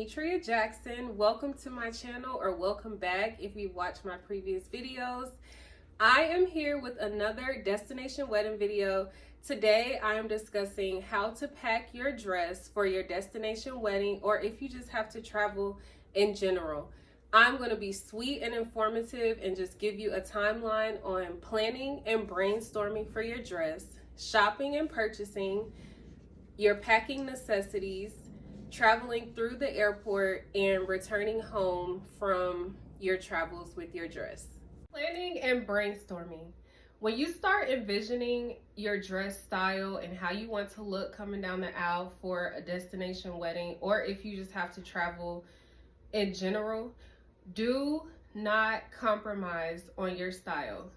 Demetria Jackson. Welcome to my channel, or welcome back if you've watched my previous videos. I am here with another destination wedding video. Today I am discussing how to pack your dress for your destination wedding, or if you just have to travel in general. I'm going to be sweet and informative and just give you a timeline on planning and brainstorming for your dress, shopping and purchasing, your packing necessities, traveling through the airport, and returning home from your travels with your dress. Planning and brainstorming. When you start envisioning your dress style and how you want to look coming down the aisle for a destination wedding, or if you just have to travel in general, do not compromise on your style.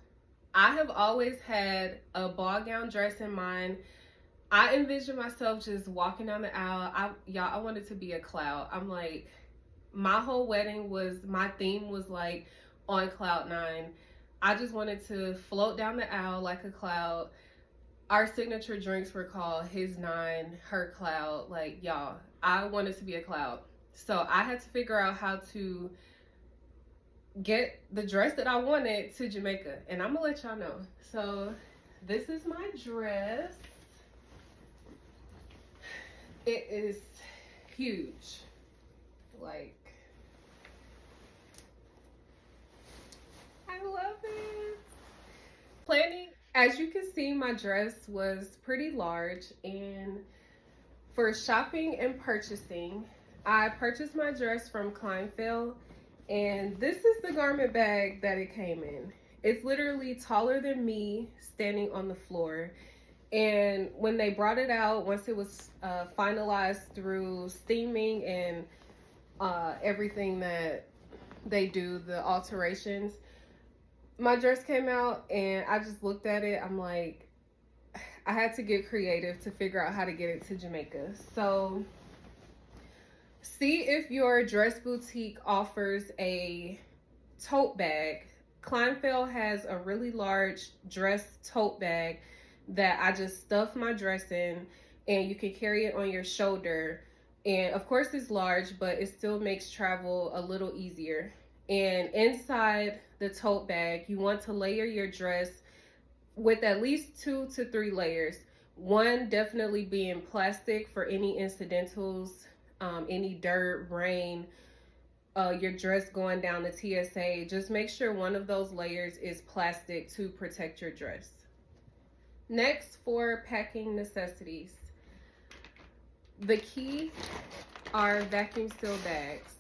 I have always had a ball gown dress in mind. I envision myself just walking down the aisle. I wanted to be a cloud. I'm like, my whole wedding was, my theme was like on cloud nine. I just wanted to float down the aisle like a cloud. Our signature drinks were called His Nine, Her Cloud. Like, y'all, I wanted to be a cloud. So I had to figure out how to get the dress that I wanted to Jamaica. And I'm gonna let y'all know. So this is my dress. It is huge. Like, I love it. Planning, as you can see, my dress was pretty large, and for shopping and purchasing, I purchased my dress from Kleinfeld, and this is the garment bag that it came in. It's literally taller than me standing on the floor. And when they brought it out, once it was finalized through steaming and everything that they do, the alterations, my dress came out and I just looked at it. I'm like, I had to get creative to figure out how to get it to Jamaica. So see if your dress boutique offers a tote bag. Kleinfeld has a really large dress tote bag that I just stuff my dress in, and you can carry it on your shoulder. And of course it's large, but it still makes travel a little easier. And inside the tote bag, you want to layer your dress with at least 2 to 3 layers. One definitely being plastic for any incidentals, any dirt, rain, your dress going down the TSA. Just make sure one of those layers is plastic to protect your dress. Next, for packing necessities. The key are vacuum seal bags.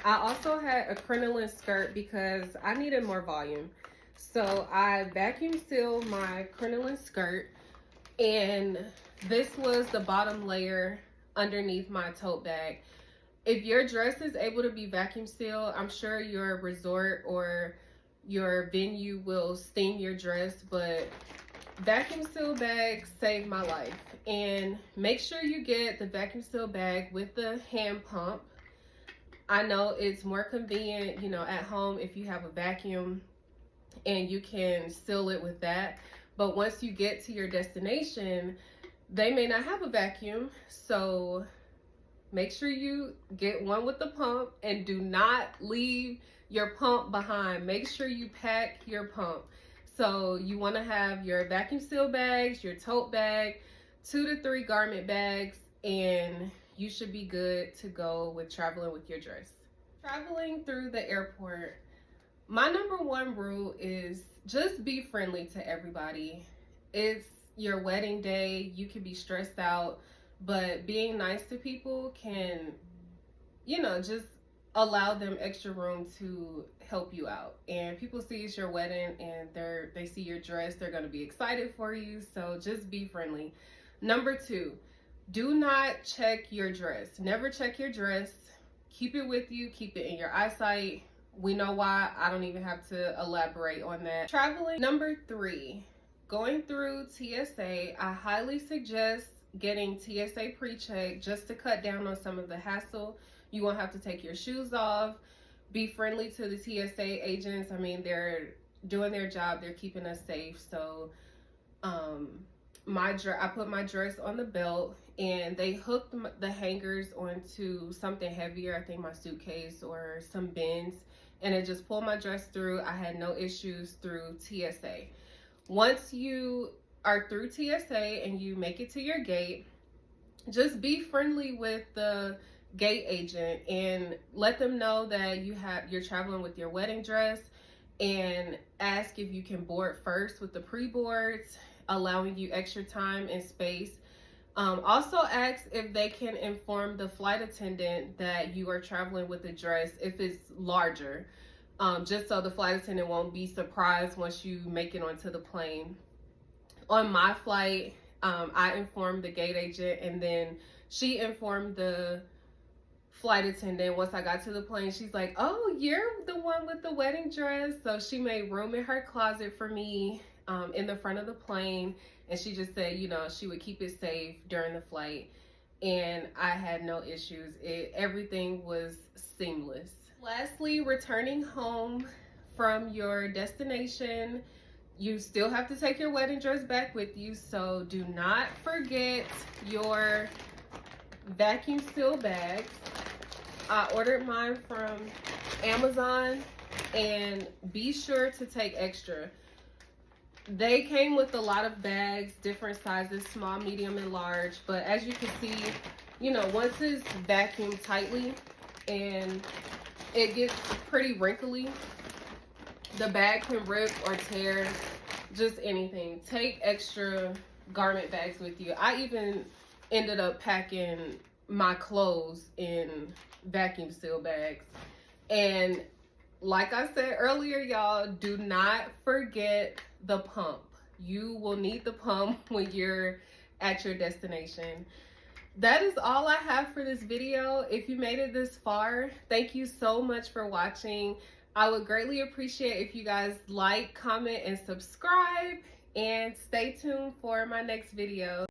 I also had a crinoline skirt because I needed more volume. So I vacuum sealed my crinoline skirt, and this was the bottom layer underneath my tote bag. If your dress is able to be vacuum sealed, I'm sure your resort or your venue will steam your dress, but vacuum seal bags saved my life. And make sure you get the vacuum seal bag with the hand pump. I know it's more convenient, you know, at home if you have a vacuum and you can seal it with that. But once you get to your destination, they may not have a vacuum. So make sure you get one with the pump, and do not leave your pump behind. Make sure you pack your pump. So you want to have your vacuum seal bags, your tote bag, 2 to 3 garment bags, and you should be good to go with traveling with your dress. Traveling through the airport, my #1 rule is just be friendly to everybody. It's your wedding day. You can be stressed out, but being nice to people can, you know, just allow them extra room to help you out. And people see it's your wedding and they see your dress, they're going to be excited for you. So just be friendly. #2, do not check your dress. Never check your dress. Keep it with you. Keep it in your eyesight. We know why. I don't even have to elaborate on that. Traveling. #3, going through TSA. I highly suggest getting TSA pre-check just to cut down on some of the hassle. You won't have to take your shoes off. Be friendly to the TSA agents. I mean, they're doing their job. They're keeping us safe. So I put my dress on the belt, and they hooked the hangers onto something heavier, I think my suitcase or some bins, and it just pulled my dress through. I had no issues through TSA. Once you are through TSA and you make it to your gate, just be friendly with the gate agent and let them know that you're traveling with your wedding dress, and ask if you can board first with the pre-boards, allowing you extra time and space. Also ask if they can inform the flight attendant that you are traveling with a dress if it's larger, just so the flight attendant won't be surprised once you make it onto the plane. On my flight, I informed the gate agent, and then she informed the flight attendant. Once I got to the plane, she's like, "Oh, you're the one with the wedding dress." So she made room in her closet for me in the front of the plane, and she just said, you know, she would keep it safe during the flight, and I had no issues. Everything was seamless. Lastly, returning home from your destination, you still have to take your wedding dress back with you, so do not forget your vacuum seal bags. I ordered mine from Amazon, and be sure to take extra. They came with a lot of bags, different sizes, small, medium, and large, but as you can see, you know, once it's vacuumed tightly and it gets pretty wrinkly, the bag can rip or tear, just anything. Take extra garment bags with you. I even ended up packing my clothes in vacuum seal bags. And like I said earlier, y'all, do not forget the pump. You will need the pump when you're at your destination. That is all I have for this video. If you made it this far, thank you so much for watching. I would greatly appreciate if you guys like, comment, and subscribe, and stay tuned for my next video.